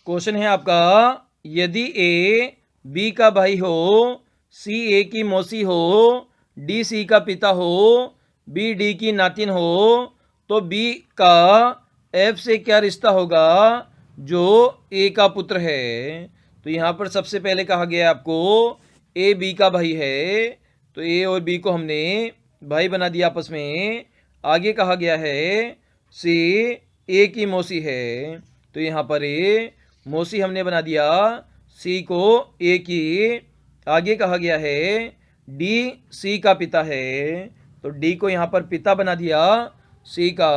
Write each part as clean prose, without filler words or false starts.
Question है आपका, यदि ए बी का भाई हो, सी ए की मौसी हो, डी सी का पिता हो, बी डी की नातिन हो, तो बी का एफ से क्या रिश्ता होगा जो ए का पुत्र है। तो यहाँ पर सबसे पहले कहा गया आपको ए बी का भाई है, तो ए और बी को हमने भाई बना दिया आपस में। आगे कहा गया है सी ए की मौसी है, तो यहाँ पर ए मौसी हमने बना दिया सी को ए की। आगे कहा गया है डी सी का पिता है, तो डी को यहाँ पर पिता बना दिया सी का।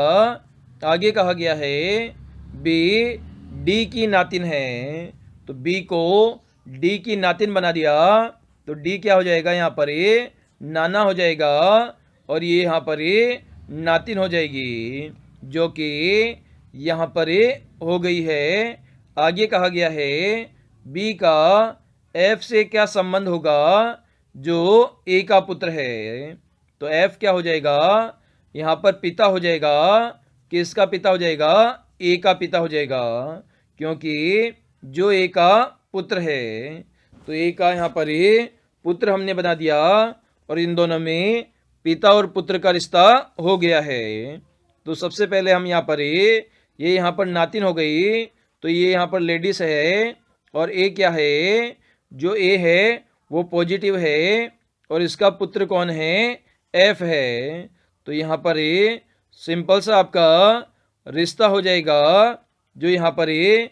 आगे कहा गया है बी डी की नातिन है, तो बी को डी की नातिन बना दिया, तो डी क्या हो जाएगा यहाँ पर ये नाना हो जाएगा, और ये यहाँ पर ये नातिन हो जाएगी, जो कि यहाँ पर ये हो गई है। आगे कहा गया है बी का एफ से क्या संबंध होगा जो ए का पुत्र है। तो एफ क्या हो जाएगा यहाँ पर पिता हो जाएगा, किसका पिता हो जाएगा, ए का पिता हो जाएगा, क्योंकि जो ए का पुत्र है। तो ए का यहाँ पर ये पुत्र हमने बना दिया, और इन दोनों में पिता और पुत्र का रिश्ता हो गया है। तो सबसे पहले हम यहाँ पर ये यहाँ पर नातिन हो गई, तो ये यहाँ पर लेडीज है, और ए क्या है, जो ए है वो पॉजिटिव है, और इसका पुत्र कौन है, एफ है। तो यहाँ पर ये सिंपल सा आपका रिश्ता हो जाएगा, जो यहाँ पर ये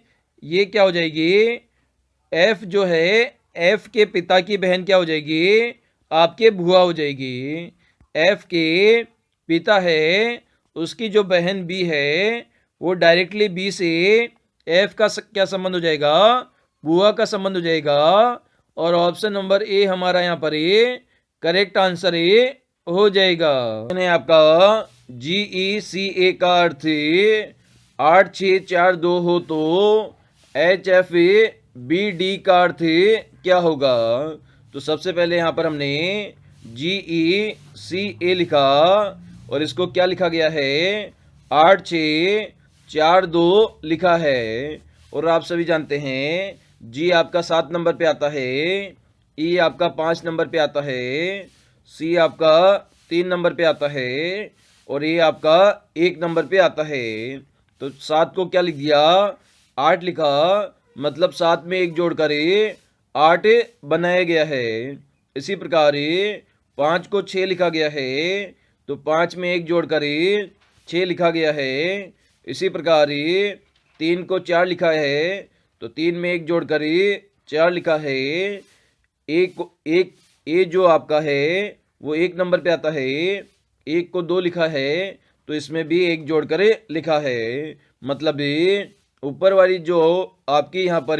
क्या हो जाएगी, एफ जो है एफ के पिता की बहन क्या हो जाएगी, आपके बुआ हो जाएगी। एफ के पिता है, उसकी जो बहन बी है वो डायरेक्टली बी से एफ का क्या संबंध हो जाएगा, बुआ का संबंध हो जाएगा। और ऑप्शन नंबर ए हमारा यहाँ पर करेक्ट आंसर हो जाएगा। आपका GECA का अर्थ 8642 हो तो HFBD का अर्थ क्या होगा। तो सबसे पहले यहाँ पर हमने GECA लिखा, और इसको क्या लिखा गया है, 8642 लिखा है। और आप सभी जानते हैं जी आपका 7 नंबर पे आता है, ई आपका 5 नंबर पे आता है, सी आपका 3 नंबर पे आता है, और ए आपका 1 नंबर पे आता है। तो 7 को क्या लिख दिया, 8 लिखा, मतलब 7 में 1 जोड़कर 8 बनाया गया है। इसी प्रकार 5 को 6 लिखा गया है, तो 5 में 1 जोड़कर 6 लिखा गया है। इसी प्रकार 3 को 4 लिखा है, तो 3 में 1 जोड़कर 4 लिखा है। एक ए जो आपका है वो 1 नंबर पे आता है, 1 को 2 लिखा है, तो इसमें भी 1 जोड़कर लिखा है। मतलब ऊपर वाली जो आपकी यहाँ पर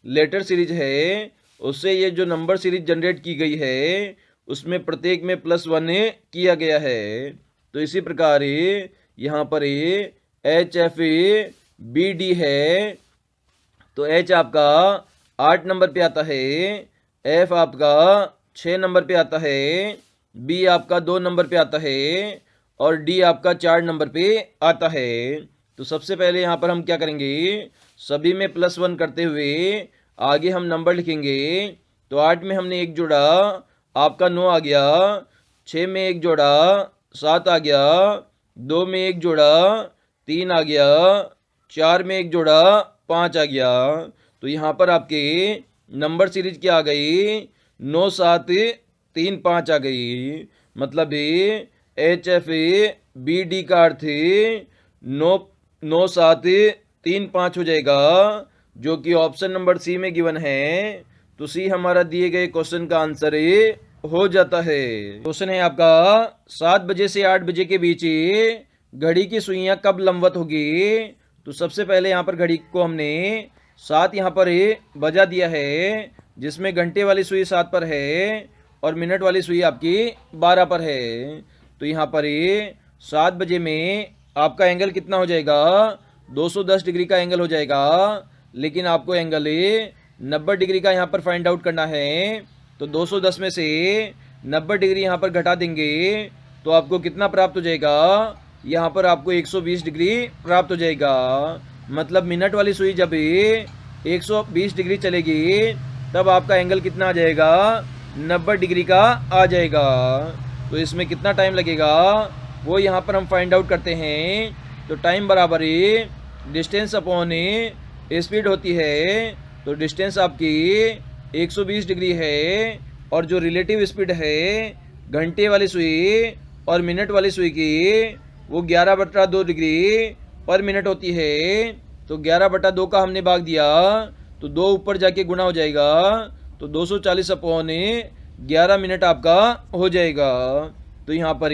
लेटर सीरीज है, उससे ये जो नंबर सीरीज जनरेट की गई है, उसमें प्रत्येक में +1 किया गया है। तो इसी प्रकार यहाँ पर HFBD है, तो H आपका 8 नंबर पे आता है, F आपका 6 नंबर पे आता है, B आपका 2 नंबर पे आता है, और D आपका 4 नंबर पे आता है। तो सबसे पहले यहाँ पर हम क्या करेंगे, सभी में +1 करते हुए आगे हम नंबर लिखेंगे। तो 8 में हमने 1 जोड़ा, आपका 9 आ गया, 6 में 1 जोड़ा, 7 आ गया, 2 में 1 जोड़ा, 3 आ गया, 4 में 1 जोड़ा, 5 आ गया। तो यहाँ पर आपके नंबर सीरीज क्या आ गई, 9 7 3 5 आ गई। मतलब HFBD का अर्थ 9 7 3 5 हो जाएगा, जो कि ऑप्शन नंबर सी में गिवन है। तो सी हमारा दिए गए क्वेश्चन का आंसर हो जाता है। क्वेश्चन है आपका, 7 बजे से 8 बजे के बीच घड़ी की सुइयां कब लंबवत होगी। तो सबसे पहले यहाँ पर घड़ी को हमने 7 यहाँ पर बजा दिया है, जिसमें घंटे वाली सुई 7 पर है और मिनट वाली सुई आपकी 12 पर है। तो यहाँ पर 7 बजे में आपका एंगल कितना हो जाएगा, 210 डिग्री का एंगल हो जाएगा। लेकिन आपको एंगल 90 डिग्री का यहाँ पर फाइंड आउट करना है। तो 210 में से 90 डिग्री यहाँ पर घटा देंगे, तो आपको कितना प्राप्त हो जाएगा, यहाँ पर आपको 120 डिग्री प्राप्त हो जाएगा। मतलब मिनट वाली सुई जब 120 डिग्री चलेगी तब आपका एंगल कितना आ जाएगा, 90 डिग्री का आ जाएगा। तो इसमें कितना टाइम लगेगा वो यहाँ पर हम फाइंड आउट करते हैं। तो टाइम बराबर डिस्टेंस अपॉन स्पीड होती है। तो डिस्टेंस आपकी 120 डिग्री है और जो रिलेटिव स्पीड है घंटे वाली सुई और मिनट वाली सुई की वो 11/2 डिग्री पर मिनट होती है। तो 11/2 का हमने भाग दिया तो 2 ऊपर जाके गुना हो जाएगा, तो 240 अपॉन 11 मिनट आपका हो जाएगा। तो यहाँ पर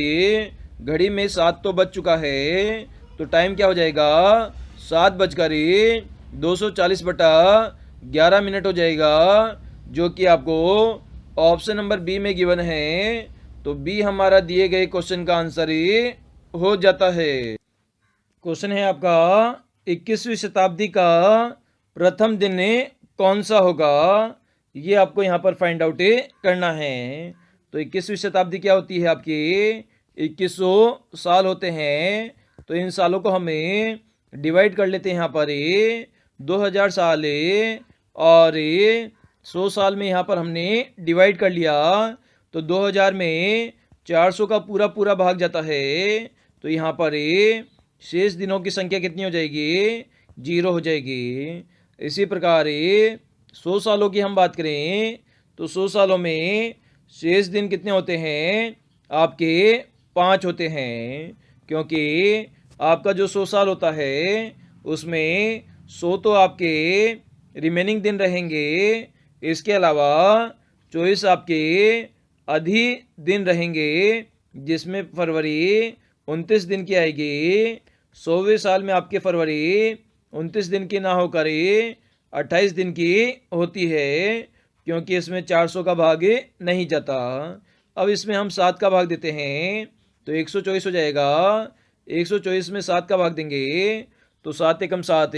घड़ी में 7 तो बज चुका है, तो टाइम क्या हो जाएगा, 7:240/11 मिनट हो जाएगा, जो कि आपको ऑप्शन नंबर बी में गिवन है। तो बी हमारा दिए गए क्वेश्चन का आंसर हो जाता है। क्वेश्चन है आपका 21वीं शताब्दी का प्रथम दिन कौन सा होगा, ये आपको यहाँ पर फाइंड आउट करना है। तो 21वीं शताब्दी क्या होती है आपकी, 2100 साल होते हैं। तो इन सालों को हमें डिवाइड कर लेते हैं यहाँ पर 2000 साल और 100 साल में यहाँ पर हमने डिवाइड कर लिया। तो 2000 में 400 का पूरा पूरा भाग जाता है। तो यहाँ पर शेष दिनों की संख्या कितनी हो जाएगी, 0 हो जाएगी। इसी प्रकार 100 सालों की हम बात करें तो 100 सालों में शेष दिन कितने होते हैं आपके, 5 होते हैं, क्योंकि आपका जो 100 साल होता है उसमें 100 तो आपके रिमेनिंग दिन रहेंगे, इसके अलावा 24 आपके अधि दिन रहेंगे, जिसमें फरवरी 29 दिन की आएगी। 100वें साल में आपके फरवरी 29 दिन की ना होकर 28 दिन की होती है, क्योंकि इसमें 400 का भाग नहीं जाता। अब इसमें हम 7 का भाग देते हैं तो 124 हो जाएगा। 124 में 7 का भाग देंगे तो 7 एकम 7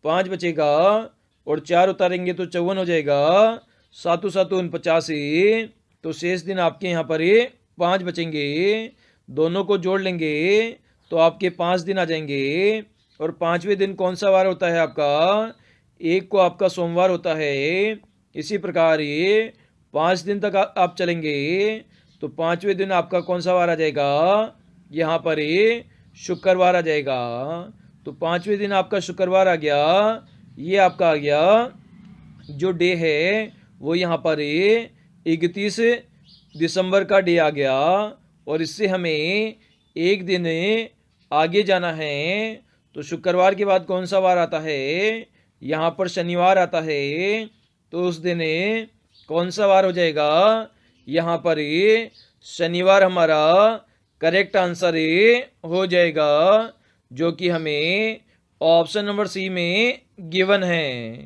5 बचेगा और 4 उतारेंगे तो 54 हो जाएगा। 7 7 49, तो शेष दिन आपके यहाँ पर 5 बचेंगे। दोनों को जोड़ लेंगे तो आपके 5 दिन आ जाएंगे। और 5वें दिन कौन सा वार होता है आपका, एक को आपका सोमवार होता है। इसी प्रकार 5 दिन तक आप चलेंगे तो 5वें दिन आपका कौन सा वार आ जाएगा, यहाँ पर शुक्रवार आ जाएगा। तो 5वें दिन आपका शुक्रवार आ गया। ये आपका आ गया जो डे है वो यहाँ पर 31 दिसंबर का डे आ गया। और इससे हमें एक दिन आगे जाना है। तो शुक्रवार के बाद कौन सा वार आता है, यहाँ पर शनिवार आता है। तो उस दिन कौन सा वार हो जाएगा, यहाँ पर शनिवार हमारा करेक्ट आंसर हो जाएगा, जो कि हमें ऑप्शन नंबर सी में गिवन है।